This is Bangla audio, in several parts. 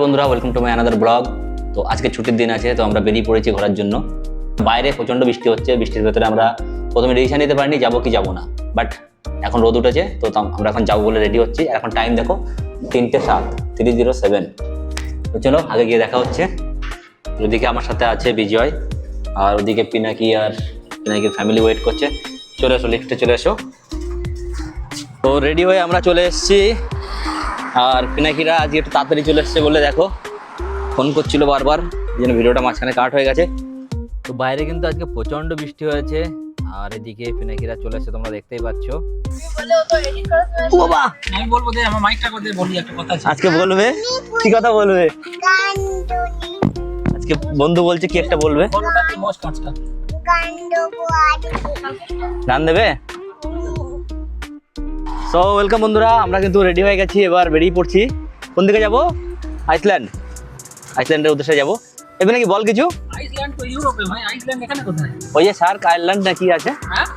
বন্ধুরা, welcome to my another blog. তো আজকে ছুটির দিন আছে, তো আমরা বেরিয়ে পড়েছি ঘোরার জন্য। বাইরে প্রচণ্ড বৃষ্টি হচ্ছে, বৃষ্টির ভেতরে আমরা প্রথমে ডিসিশন নিতে পারিনি যাবো কি যাবো না, বাট এখন রোদ উঠেছে, তো আমরা এখন যাবো বলে রেডি হচ্ছি। এখন টাইম দেখো 3:07, 3:07। তো চলো আগে গিয়ে দেখা হচ্ছে। ওদিকে আমার সাথে আছে বিজয়, আর ওদিকে পিনাকির ফ্যামিলি ওয়েট করছে। চলে এসো, লিফটে চলে এসো। তো রেডি হয়ে আমরা চলে এসেছি, আর পিনাকিরা আজকে একটু তাড়াতাড়ি চলে এসছে বলে দেখো ফোন করছিল বারবার, এই জন্য ভিডিওটা মাঝখানে কাট হয়ে গেছে। তো বাইরে কিন্তু আজকে প্রচন্ড বৃষ্টি হয়েছে, আর এদিকে পিনাকিরা চলে এসছে, তোমরা দেখতেই পাচ্ছ। আজকে বলবে কি কথা বলবে? আজকে বন্ধু বলছে কি একটা বলবে, গান দেবে। সো ওয়েলকাম বন্ধুরা, আমরা কিন্তু রেডি হয়ে গেছি, এবার বেরিয়ে পড়ছি। কোন দিকে যাবো? আইসল্যান্ডের উদ্দেশ্যে যাবো। এবার নাকি বল কিছু। আইসল্যান্ড তো ইউরোপে ভাই, আইসল্যান্ড এখানে কোথায়? ওই যে শার্ক আইল্যান্ড না কি আছে? হ্যাঁ,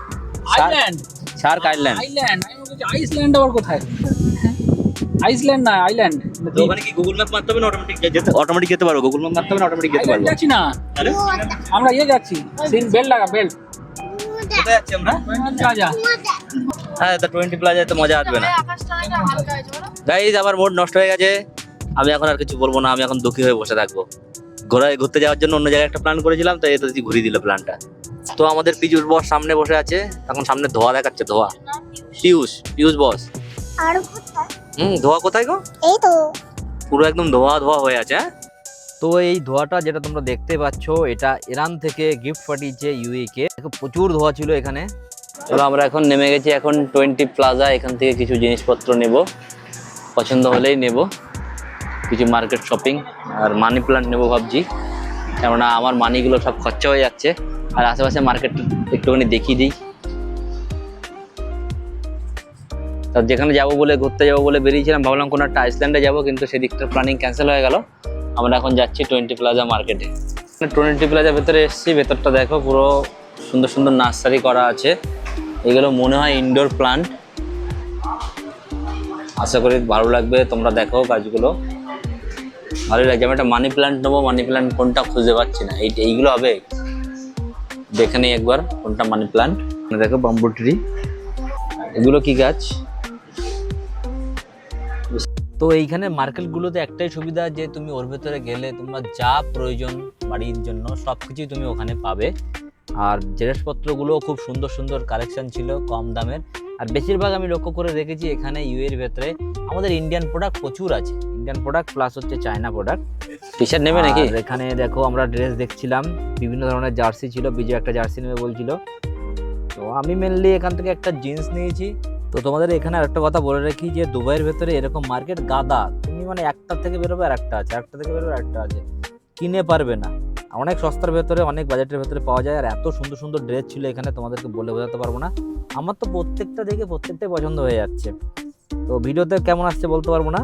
আইল্যান্ড। Shark island. আমি বলছি আইসল্যান্ড আবার কোথায়? আইসল্যান্ড না, আইল্যান্ড। তো ওখানে কি গুগল ম্যাপ মারতে হবে না অটোমেটিক যেতে পারবো? গুগল ম্যাপ মারতে হবে না অটোমেটিক যেতে পারবো? যাচ্ছি না, আমরা যাচ্ছি। সিন বেল্ট লাগা, বেল্ট। কোথায় যাচ্ছি আমরা? প্লাজা। হ্যাঁ, তো 20 প্লাজায় তো মজা আসবে না গাইজ। আমার মুড নষ্ট হয়ে গেছে, আমি এখন আর কিছু বলবো না, আমি এখন দুঃখী হয়ে বসে থাকবো। ঘুরতে যাওয়ার জন্য অন্য জায়গায় একটা প্ল্যান করেছিলাম, তো এটা ঘুরিয়ে দিল প্ল্যানটা। তো আমাদের পিয়ুষ বস সামনে বসে আছে, এখন সামনে ধোয়া দেখাচ্ছে, ধোয়া। পিয়ুষ বস। ধোয়া কোথায় গো? এই তো পুরো একদম ধোয়া হয়ে আছে। তো এই ধোয়াটা যেটা তোমরা দেখতে পাচ্ছ, এটা ইরান থেকে গিফট পাঠিয়েছে ইউএই কে। প্রচুর ধোয়া ছিল এখানে। চলো আমরা এখন নেমে গেছি, এখন 20 প্লাজা। এখান থেকে কিছু জিনিসপত্র নেব, পছন্দ হলেই নেব। কিছু মার্কেট শপিং আর মানি প্ল্যান্ট নেবো ভাবছি, কেননা আমার মানিগুলো সব খরচা হয়ে যাচ্ছে। আর আশেপাশে মার্কেট একটুখানি দেখিয়ে দিই। তা যেখানে যাবো বলে, ঘুরতে যাবো বলে বেরিয়েছিলাম, ভাবলাম কোনো একটা আইসল্যান্ডে যাবো, কিন্তু সেদিকটার প্ল্যানিং ক্যান্সেল হয়ে গেল। আমরা এখন যাচ্ছি 20 প্লাজা মার্কেটে। 20 প্লাজা ভেতরে এসেছি, ভেতরটা দেখো পুরো সুন্দর সুন্দর নার্সারি করা আছে। এগুলো মনে হয় ইনডোর প্লান্ট, আশা করি ভালো লাগবে। তোমরা দেখো গাছগুলো ভালোই লাগছে। আমি একটা মানি প্ল্যান্ট নেবো, মানি প্ল্যান্ট কোনটা খুঁজে পাচ্ছি না। এইগুলো হবে, দেখে নিই একবার কোনটা মানি প্ল্যান্ট। দেখো বাম্বু ট্রি, এগুলো কি গাছ? তো এইখানে মার্কেটগুলোতে একটাই সুবিধা, যে তুমি ওর ভেতরে গেলে তোমার যা প্রয়োজন বাড়ির জন্য সব কিছুই তুমি ওখানে পাবে। আর জিনিসপত্রগুলো খুব সুন্দর সুন্দর কালেকশন ছিল, কম দামের। আর বেশিরভাগ আমি লক্ষ্য করে দেখেছি এখানে ইউএর ভেতরে আমাদের ইন্ডিয়ান প্রোডাক্ট প্রচুর আছে, ইন্ডিয়ান প্রোডাক্ট প্লাস হচ্ছে চায়না প্রোডাক্ট। টি শার্ট নেবে নাকি? এখানে দেখো আমরা ড্রেস দেখছিলাম, বিভিন্ন ধরনের জার্সি ছিল। বিজয় একটা জার্সি নেবে বলছিল, তো আমি মেনলি এখান থেকে একটা জিন্স নিয়েছি। তো তোমাদের এখানে আরেকটা কথা বলে রাখি, যে দুবাইয়ের ভেতরে এরকম মার্কেট গাদা, তুমি মানে একটা থেকে বেরোবে আর একটা আছে, একটা থেকে বেরোবে আর একটা আছে, কিনে পারবে না। অনেক সস্তার ভেতরে, অনেক বাজেটের ভেতরে পাওয়া যায়। আর এত সুন্দর সুন্দর ড্রেস ছিল এখানে, তোমাদেরকে বলে বোঝাতে পারবো না। আমার তো প্রত্যেকটা দেখে প্রত্যেকটাই পছন্দ হয়ে যাচ্ছে। তো ভিডিওতে কেমন আসছে বলতে পারবো না,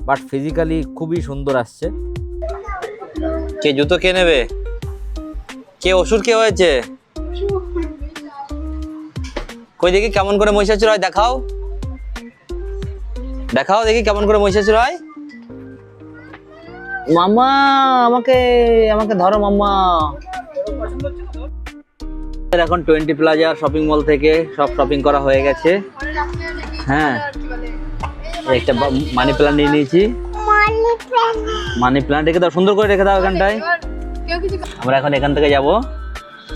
বাট ফিজিক্যালি খুবই সুন্দর আসছে। কে জুতো কে নেবে? কে অসুর কে হয়েছে? কই দেখি কেমন করে মহিষাসুর হয়, দেখাও দেখাও দেখি কেমন করে মহিষাসুর হয়। মামা আমাকে ধরো মামা। এখন 20 প্লাজা শপিং মল থেকে সব শপিং করা হয়ে গেছে। হ্যাঁ, একটা মানি প্ল্যান্ট নিয়ে নিয়েছি। মানি প্ল্যান্ট রেখে দাও, সুন্দর করে রেখে দাও এখানটায়। আমরা এখন এখান থেকে যাবো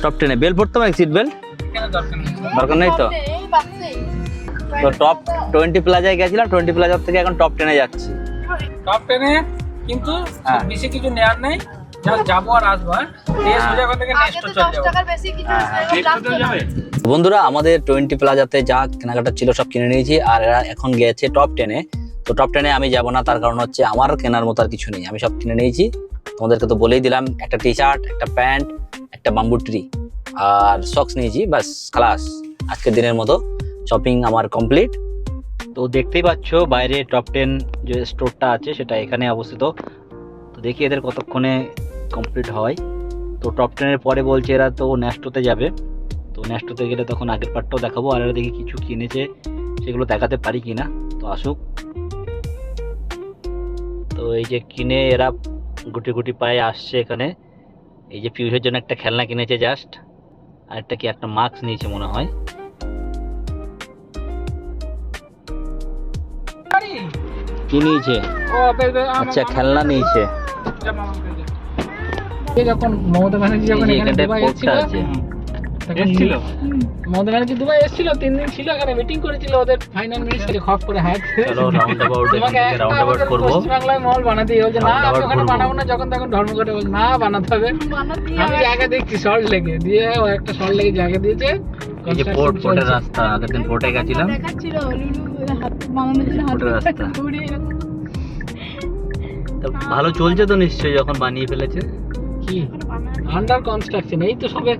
টপ 10-এ। বেল পড়তে হবে, সিট বেল্ট দরকার নেই তো। তো টপ 20 প্লাজায় গেছিলাম, 20 প্লাজার থেকে এখন টপ 10-এ যাচ্ছি। টপ 10-এ কিন্তু বেশি কিছু নেয়ার নেই, জাস্ট যাবো আর আসবো। বন্ধুরা, আমাদের 20 প্লাজাতে যা কেনাকাটা ছিল সব কিনে নিয়েছি, আর এরা এখন গেছে টপ 10-এ। তো টপ 10-এ আমি যাবো না, তার কারণ হচ্ছে আমার কেনার মতো আর কিছু নেই, আমি সব কিনে নিয়েছি। তোমাদেরকে তো বলেই দিলাম, একটা টি শার্ট, একটা প্যান্ট, একটা বাম্বু ট্রি আর সক্স নিয়েছি, বাস খালাস। আজকের দিনের মতো শপিং আমার কমপ্লিট। তো দেখতেই পাচ্ছ বাইরে টপ 10 যে স্টোরটা আছে সেটা এখানে অবস্থিত। তো দেখি এদের কতক্ষণে কমপ্লিট হয়। তো টপ 10-এর পরে বলছে এরা তো নেস্টোতে যাবে, তো নেস্টোতে গেলে তখন আগের পার্টটাও দেখাবো। আর এরা দেখি কিছু কিনেছে, সেগুলো দেখাতে পারি কিনা। তো আসুক। তো এই যে কিনে এরা গুটি গুটি পায়ে আসছে এখানে। এই যে পিউষের জন্য একটা খেলনা কিনেছে জাস্ট, আর একটা কি একটা মাস্ক নিয়েছে মনে হয়। কি নিয়েছে? আচ্ছা খেলনা নিয়েছে। যখন মমতা ব্যানার্জি যখন এই যে এখানে এখানটায় দুবাই পোস্টটা এসেছিল, আছে। এসেছিল মমতা ব্যানার্জি দুবাই এসেছিল, 3 দিন ছিল এখানে, মিটিং করেছিল ওদের ফাইনাল মিনিস্টারকে খপ করে হাত। চলো রাউন্ড অ্যাবাউট তোমাকে রাউন্ড অ্যাবাউট করব। বাংলায় মহল বানাতেই বলছে, না আমি Roundabout ওখানে করবো। বানাবো না, যখন তখন ধর্মঘটে বলছে না বানাতে হবে। আমি জায়গা দেখছি সল্ট লেগে, দিয়ে ও একটা সল্ট লেগে জায়গা দিয়েছে। এই যে construction পোর্টের চলছে। রাস্তা, আগের দিন পোর্টে গেছিলাম। দেখাচ্ছিল লুলু হাত বানানোর জন্য হাত পোর্টের রাস্তা ঘুরিয়ে এরকম। তো ভালো চলছে তো নিশ্চয়ই, যখন বানিয়ে ফেলেছে। কি আন্ডার কনস্ট্রাকশন, এই তো সবে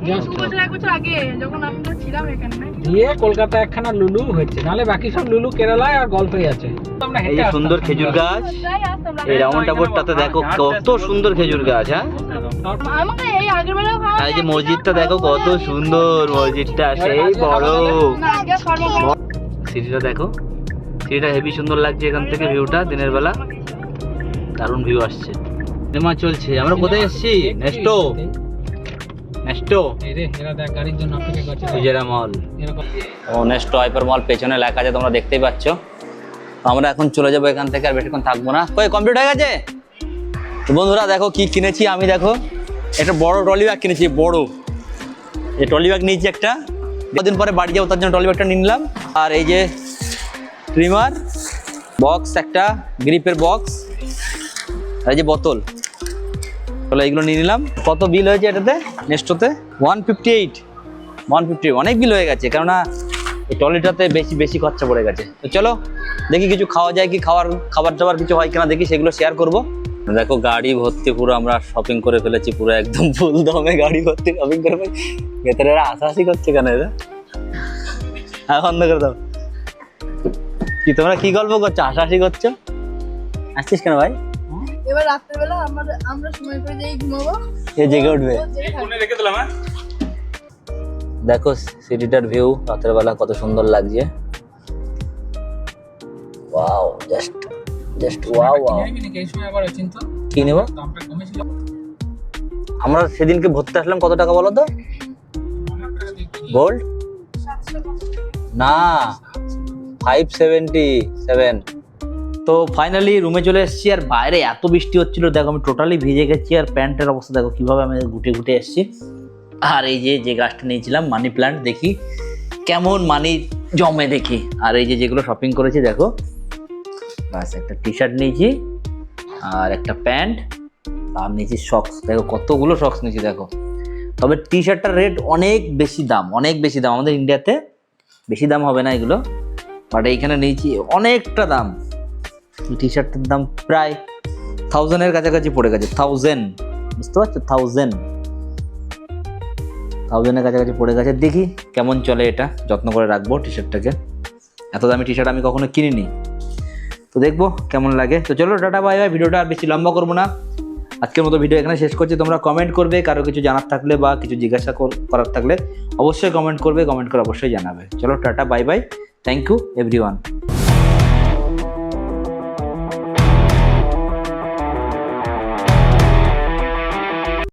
এই 2 বছর 1 বছর আগে যখন আমরা ছিলাম এখানে দিয়ে কলকাতা একখানা লুলু হচ্ছে, নালে বাকি সব লুলু কেরালায় আর গল্পই আছে। আমরা এই হেঁটে যে আসতাম। সুন্দর খেজুর গাছ, যাই আসতাম এই রাউন্ড অ্যাবাউটটাতে দেখো কত সুন্দর খেজুর গাছ। হ্যাঁ, আমাকে এই আগের বেলাও খাওয়া আর এই যে মসজিদটা দেখো কত সুন্দর, মসজিদটা সেই বড়। না আগে সর্ব সিটিটা দেখো, সিটিটা হেভি সুন্দর লাগছে এখান থেকে, ভিউটা দিনের বেলা দারুণ ভিউ আসছে। সিনেমা চলছে। আমরা কোথায় এসেছি? নেস্টো, নেস্টো এই রে এরা দেখ গাড়ির জন্য অপেক্ষা করছে উজেরা মল। এরকম ও নেস্টো হাইপার মল পেছনে লেখা আছে, তোমরা দেখতেই পাচ্ছ। তো আমরা এখন চলে যাবো এখান থেকে, আর বেশিক্ষণ থাকবো না। কই কমপ্লিট হয়ে গেছে? তো বন্ধুরা দেখো কি কিনেছি আমি। দেখো একটা বড় ট্রলি ব্যাগ কিনেছি, বড় এই ট্রলি ব্যাগ নিয়েছি একটা। কদিন পরে বাড়ি যাবো, তার জন্য ট্রলি ব্যাগটা নিয়ে নিলাম। আর এই যে ট্রিমার বক্স, একটা গ্রিপের বক্স, আর এই যে বোতল। তাহলে এইগুলো নিয়ে নিলাম। কত বিল হয়েছে এটাতে, নেস্টোতে? 150 অনেক বিল হয়ে গেছে, কেননা এই ট্রলিটাতে বেশি খরচা পড়ে গেছে। তো চলো দেখি কিছু খাওয়া যায় কি, খাবার দাবার কিছু হয় কিনা দেখি, সেগুলো শেয়ার করব। দেখো গাড়ি ভর্তি, পুরো আমরা শপিং করে ফেলেছি, পুরো একদম ফুল দমে গাড়ি ভর্তি শপিং করে ফেলেছি। ভেতরে এরা হাসাহাসি করছে কেন এরা? হ্যাঁ বন্ধ করে দাও। কি তোমরা কি গল্প করছো, হাসাহাসি করছো? আসছিস কেন ভাই? এবার রাতের বেলা আমরা সময় করে যাই ঘুমাবো, এ জেগে উঠবে। ও জেগে থাকবে। রেখে দিলাম। হ্যাঁ দেখো সিটিটার ভিউ রাতের বেলা কত সুন্দর লাগছে। Wow, just wow. এই সময় আবার চিন্তা কি নেব? দামটা কমেছিল। আমরা সেদিনকে ভর্তি আসলাম, কত টাকা বলো তো গোল্ড? 700 না 577। তো ফাইনালি রুমে চলে এসেছি, আর বাইরে এত বৃষ্টি হচ্ছিল দেখো, আমি টোটালি ভিজে গেছি। আর প্যান্টের অবস্থা দেখো কিভাবে আমি ঘুটে এসেছি। আর এই যে গাছটা নিয়েছিলাম মানি প্ল্যান্ট, দেখি কেমন মানি জমে দেখি। আর এই যেগুলো শপিং করেছি দেখো, বাস একটা টি শার্ট নিয়েছি আর একটা প্যান্ট, আর নিয়েছি সক্স। দেখো কতগুলো সক্স নিয়েছি দেখো। তবে টি শার্টটার রেট অনেক বেশি দাম, আমাদের ইন্ডিয়াতে বেশি দাম হবে না এগুলো, বাট এইখানে নিয়েছি অনেকটা দাম। টি শার্টের দাম প্রায় 1000-এর কাছাকাছি পড়ে গেছে। 1000, বুঝতে পারছো? 1000-এর কাছাকাছি পড়ে গেছে। দেখি কেমন চলে, এটা যত্ন করে রাখবো টি শার্টটাকে। এত দামি টি শার্ট আমি কখনো কিনিনি, তো দেখবো কেমন লাগে। তো চলো টাটা বাই বাই, ভিডিওটা আর বেশি লম্বা করবো না, আজকের মতো ভিডিও এখানে শেষ করছি। তোমরা কমেন্ট করবে, কারো কিছু জানার থাকলে বা কিছু জিজ্ঞাসা করার থাকলে অবশ্যই কমেন্ট করবে, কমেন্ট করে অবশ্যই জানাবে। চলো tata bye bye, thank you everyone.